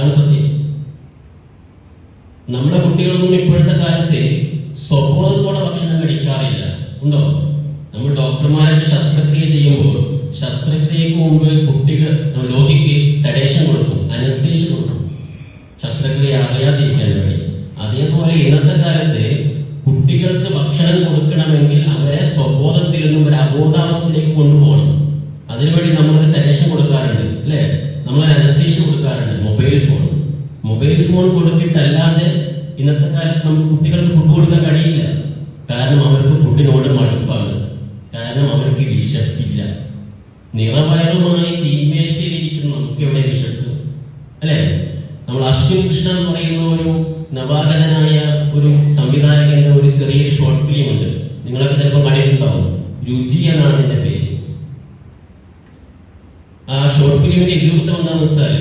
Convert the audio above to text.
അതാണ് സത്യം. നമ്മുടെ കുട്ടികളൊന്നും ഇപ്പോഴത്തെ കാലത്ത് സ്വബോധത്തോടെ ഭക്ഷണം കഴിക്കാറില്ല. ഉണ്ടോ? നമ്മൾ ഡോക്ടർമാരായിട്ട് ശസ്ത്രക്രിയ ചെയ്യുമ്പോൾ ശസ്ത്രക്രിയക്ക് മുമ്പ് കുട്ടികൾ രോഗിക്ക് സെഡേഷൻ കൊടുക്കും, അനസ്തീഷ്യ കൊടുക്കും, ശസ്ത്രക്രിയ അറിയാതിരിക്കാൻ വേണ്ടി. അതേപോലെ ഇന്നത്തെ കാലത്ത് കുട്ടികൾക്ക് ഭക്ഷണം കൊടുക്കണമെങ്കിൽ അവരെ സ്വബോധത്തിൽ നിന്നും ഒരു അബോധാവസ്ഥയിലേക്ക് കൊണ്ടുപോകണം. അതിനുവേണ്ടി നമ്മളൊരു സെഡേഷൻ കൊടുക്കാറുണ്ട്, അല്ലെ? നമ്മളൊരു അനസ്തീഷ്യ കൊടുക്കാറുണ്ട്. മൊബൈൽ ഫോൺ കൊടുത്തിട്ടല്ലാതെ ഇന്നത്തെ കാലത്ത് നമുക്ക് കുട്ടികൾക്ക് ഫുഡ് കൊടുക്കാൻ കഴിയില്ല. കാരണം അവർക്ക് ഫുഡിനോട് മടുപ്പാണ്, കാരണം അവർക്ക് വിശപ്പില്ല. നിറവയറുമായി തീന്മേശയിലിരിക്കുന്ന നമുക്ക് എവിടെ വിശപ്പ്, അല്ലെ? നമ്മൾ അശ്വിൻ കൃഷ്ണ എന്ന് പറയുന്ന ഒരു നവാഗതനായ ഒരു സംവിധായകന്റെ ഒരു ചെറിയൊരു ഷോർട്ട് ഫിലിം ഉണ്ട്, നിങ്ങളൊക്കെ ചിലപ്പോൾ കണ്ടിട്ടുണ്ടാവും. രുചി എന്നാണ് ഇതിന്റെ പേര്. ആ ഷോർട്ട് ഫിലിമിന്റെ ഇതിവൃത്തം എന്താണെന്ന് വെച്ചാൽ